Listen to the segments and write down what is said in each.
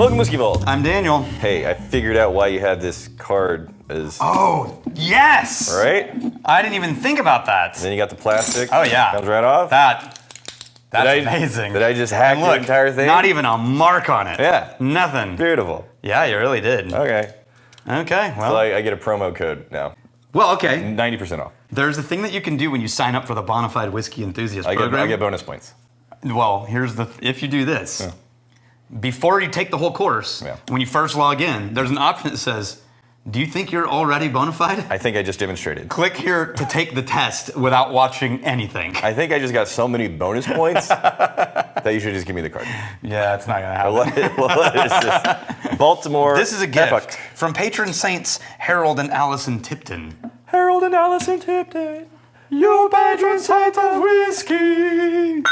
Welcome to Whiskey Vault. I'm Daniel. Hey, I figured out why you had this card as... Oh, yes! Right? I didn't even think about that. Then you got the plastic. Oh, yeah. Comes right off. That's amazing. Did I just hack the entire thing? Not even a mark on it. Yeah. Nothing. Beautiful. Yeah, you really did. Okay. Okay, well. So I get a promo code now. Well, okay. 90% off. There's a thing that you can do when you sign up for the Bonafide Whiskey Enthusiast program. I get bonus points. Well, if you do this. Yeah. Before you take the whole course, Yeah. when you first log in, there's an option that says, do you think you're already bona fide? I think I just demonstrated. Click here to take the test without watching anything. I think I just got so many bonus points that you should just give me the card. Yeah, it's not going to happen. What is this? Baltimore. This is a gift Epoch. from patron saints Harold and Allison Tipton. Harold and Allison Tipton, your patron saints of whiskey.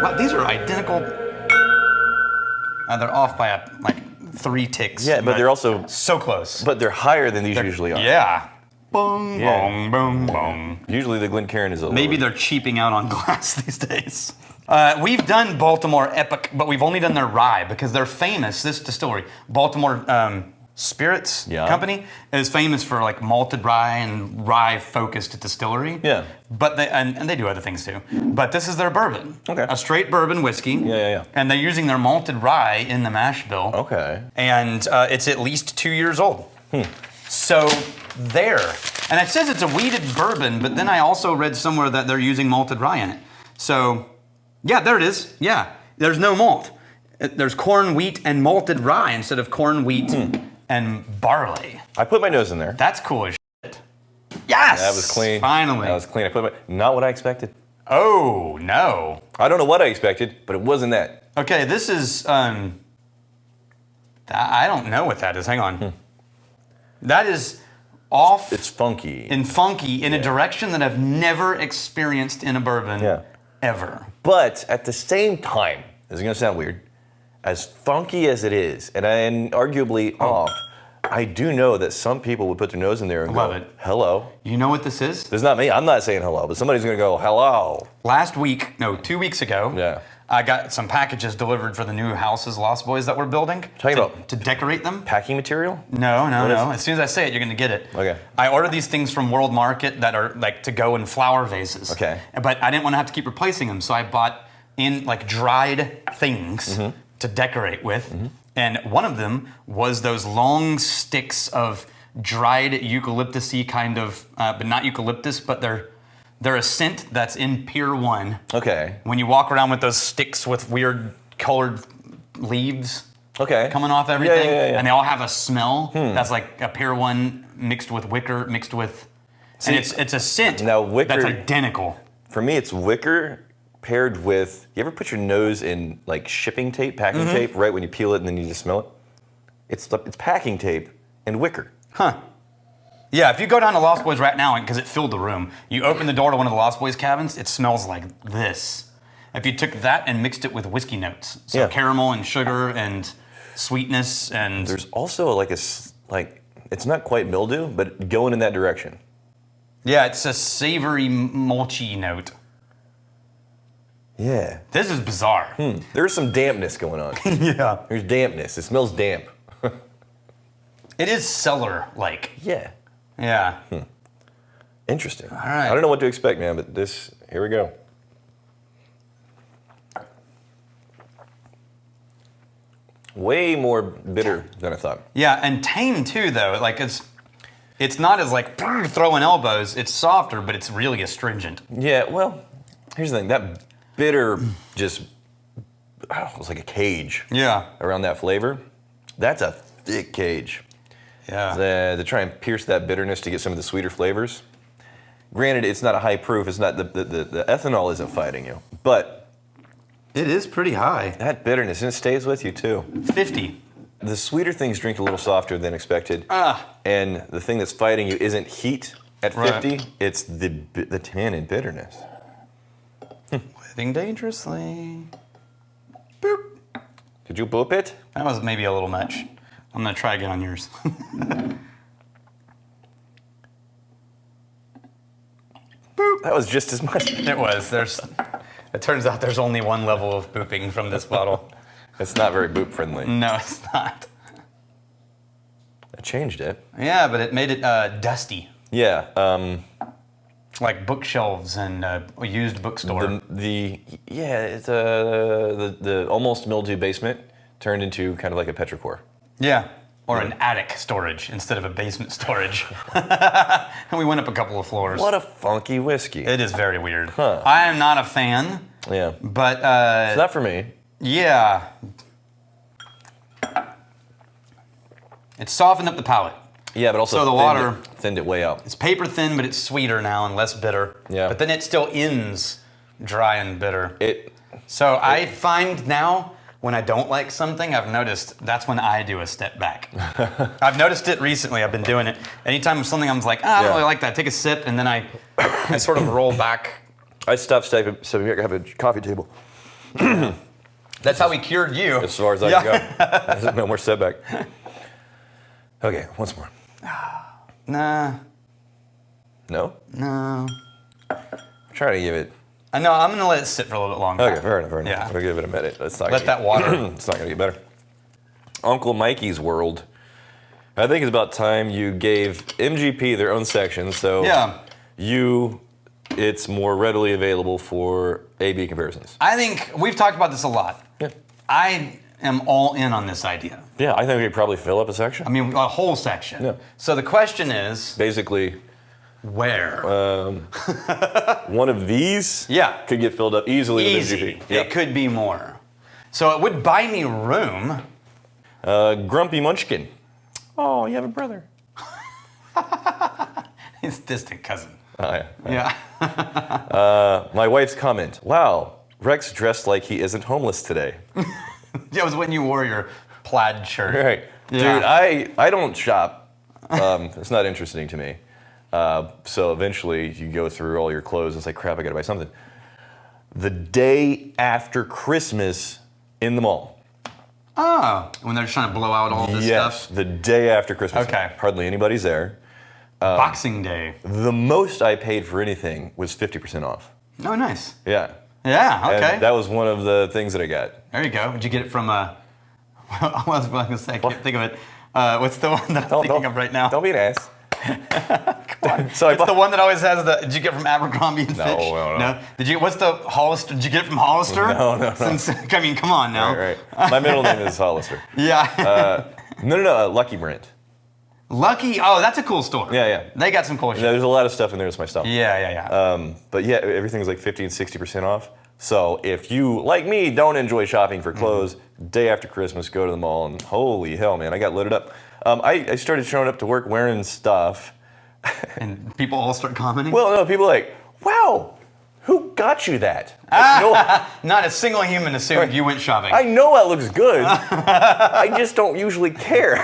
Wow, these are identical. They're off by like 3 ticks. Yeah, but they're also so close. But they're higher than these usually are. Yeah. Boom, Yeah. boom, boom, boom. Usually the Glencairn is a little. Maybe they're cheaping out on glass these days. We've done Baltimore Epoch, but we've only done their rye because they're famous. This distillery, Baltimore Spirits Company, is famous for like malted rye and rye-focused distillery. Yeah. But they do other things too. But this is their bourbon. Okay. A straight bourbon whiskey. Yeah. And they're using their malted rye in the mash bill. Okay. And it's at least 2 years old. So there. And it says it's a wheated bourbon, but then I also read somewhere that they're using malted rye in it. So, yeah, there it is. Yeah, there's no malt. There's corn, wheat, and malted rye instead of corn, wheat, and barley. I put my nose in there. That's cool as shit. Yes! That was clean. Finally. That was clean. Not what I expected. Oh, no. I don't know what I expected, but it wasn't that. Okay, this is, I don't know what that is. Hang on. That is off. It's funky. In a direction that I've never experienced in a bourbon ever. But at the same time, this is going to sound weird, as funky as it is, and arguably off, I do know that some people would put their nose in there and go, hello. You know what this is? It's not me. I'm not saying hello, but somebody's going to go, hello. 2 weeks ago, I got some packages delivered for the new houses Lost Boys that we're building. To decorate them. Packing material? No. As soon as I say it, you're going to get it. Okay. I ordered these things from World Market that are like to go in flower vases. Okay. But I didn't want to have to keep replacing them, so I bought in like dried things to decorate with. And one of them was those long sticks of dried eucalyptus-y kind of, but not eucalyptus, but they're a scent that's in Pier 1. Okay. When you walk around with those sticks with weird colored leaves coming off everything, and they all have a smell that's like a Pier 1 mixed with wicker, and it's a scent that's identical. For me, it's wicker paired with, you ever put your nose in like shipping tape, packing tape, right when you peel it and then you just smell it? It's packing tape and wicker. Huh. Yeah, if you go down to Lost Boys right now, because it filled the room, you open the door to one of the Lost Boys cabins, it smells like this. If you took that and mixed it with whiskey notes, so caramel and sugar and sweetness and... There's also it's not quite mildew, but going in that direction. Yeah, it's a savory, mulchy note. Yeah. This is bizarre. There's some dampness going on. Yeah. There's dampness. It smells damp. It is cellar-like. Yeah. Yeah. Interesting. All right. I don't know what to expect, man, but here we go. Way more bitter than I thought. Yeah, and tame too, though. Like it's not as like throwing elbows. It's softer, but it's really astringent. Yeah, well, here's the thing. That bitter just was like a cage. Yeah. Around that flavor. That's a thick cage. Yeah. To try and pierce that bitterness to get some of the sweeter flavors. Granted, it's not a high proof. It's not the ethanol isn't fighting you, but it is pretty high. That bitterness, and it stays with you too. 50. The sweeter things drink a little softer than expected, and the thing that's fighting you isn't heat at 50. It's the tannin bitterness. Living dangerously. Boop. Did you boop it? That was maybe a little much. I'm gonna try again on yours. That was just as much. It was. It turns out there's only one level of booping from this bottle. It's not very boop friendly. No, it's not. I changed it. Yeah, but it made it dusty. Yeah. Like bookshelves and a used bookstore. It's the almost mildew basement turned into kind of like a petrichor. Yeah. Or an attic storage instead of a basement storage. And we went up a couple of floors. What a funky whiskey. It is very weird. Huh. I am not a fan. Yeah. But it's not for me. Yeah. It softened up the palate. Yeah, but also so the water thinned it way out. It's paper thin, but it's sweeter now and less bitter. Yeah. But then it still ends dry and bitter. I find now when I don't like something, I've noticed that's when I do a step back. I've noticed it recently. I've been doing it. Anytime something I'm like, I don't really like that. Take a sip, and then I sort of roll back. I stopped stepping so we have a coffee table. That's how we cured you. As far as I can go. No more setback. Okay, once more. Nah. No? No. I'm trying to give it. I know, I'm going to let it sit for a little bit longer. Okay, fair enough. Yeah. I'm going to give it a minute. Let that water. It's not going to get better. Uncle Mikey's World. I think it's about time you gave MGP their own section, so it's more readily available for A/B comparisons. I think we've talked about this a lot. Yeah. I am all in on this idea. Yeah, I think we could probably fill up a section. I mean, a whole section. Yeah. So the question is, basically, where? One of these could get filled up easily with MGP. Yeah. It could be more. So it would buy me room. Grumpy Munchkin. Oh, you have a brother. His distant cousin. Oh, yeah. My wife's comment. Wow, Rex dressed like he isn't homeless today. It was when you wore your plaid shirt. Right. Yeah. Dude, I don't shop. It's not interesting to me. So eventually you go through all your clothes and it's like, crap, I gotta buy something. The day after Christmas in the mall. Oh, when they're trying to blow out all this stuff? Yes, the day after Christmas. Okay. Hardly anybody's there. Boxing Day. The most I paid for anything was 50% off. Oh, nice. Yeah. Yeah, okay. And that was one of the things that I got. There you go. Did you get it from I was going to say, I can't think of it. What's the one that I'm thinking of right now? Don't be an ass. Come on. So it's the one that always has the. Did you get it from Abercrombie and Fitch? No. Did you? What's the Hollister? Did you get it from Hollister? No. I mean, come on now. Right. My middle name is Hollister. Yeah. No. Lucky Brand. Lucky. Oh, that's a cool store. Yeah. They got some cool shit. There's a lot of stuff in there that's my stuff. Yeah. But yeah, everything's like 50 and 60% off. So if you, like me, don't enjoy shopping for clothes, day after Christmas, go to the mall and holy hell, man, I got loaded up. I started showing up to work wearing stuff. And people all start commenting? Well, no, people are like, wow, who got you that? Not a single human assumed you went shopping. I know it looks good. I just don't usually care.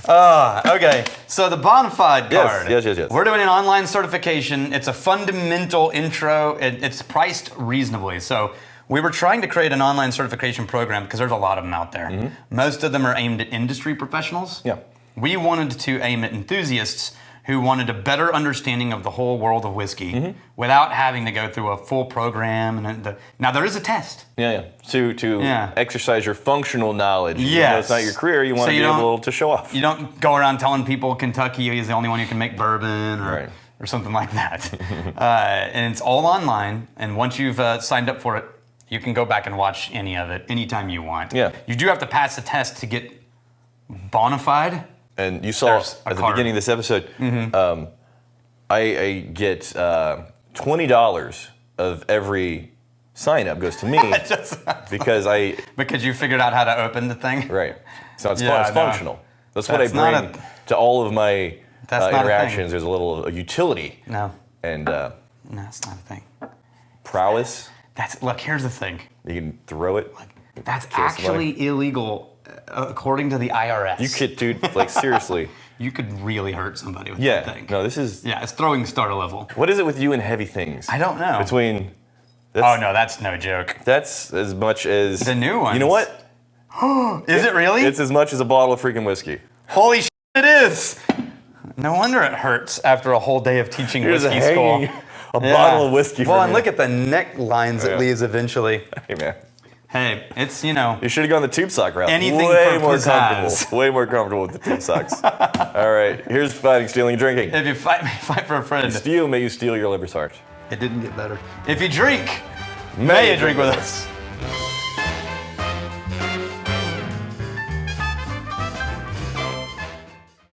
Okay, so the Bonafide card. Yes. We're doing an online certification. It's a fundamental intro. It's priced reasonably. So we were trying to create an online certification program because there's a lot of them out there. Mm-hmm. Most of them are aimed at industry professionals. Yeah. We wanted to aim at enthusiasts who wanted a better understanding of the whole world of whiskey without having to go through a full program. Now there is a test. Yeah. To exercise your functional knowledge. Yes. Even though it's not your career, you want to be able to show off. You don't go around telling people Kentucky is the only one who can make bourbon or something like that. And it's all online. And once you've signed up for it, you can go back and watch any of it anytime you want. Yeah. You do have to pass the test to get Bonafide. And you saw at the beginning of this episode, I get $20 of every sign up goes to me because you figured out how to open the thing. Right. So it's functional. That's what I bring to all of my interactions. There's a little utility. No. And no, it's not a thing. Prowess. Look, here's the thing. You can throw it. That's actually illegal. According to the IRS. You could, dude, like seriously. You could really hurt somebody with that thing. No, this is... Yeah, it's throwing starter level. What is it with you and heavy things? I don't know. Oh, no, that's no joke. That's as much as... The new one. You know what? Is it really? It's as much as a bottle of freaking whiskey. Holy shit, it is! No wonder it hurts after a whole day of teaching Here's whiskey a school. hanging, a bottle of whiskey. Well, for and me. look at the neck lines it Yeah. leaves eventually. Hey man, Hey, it's, you know. you should have gone the tube sock route. Anything way for more pizzazz. comfortable. Way more comfortable with the tube socks. All right, here's fighting, stealing, and drinking. If you fight for a friend. Steal, may you steal your liver's heart. It didn't get better. If you drink, may you drink with us.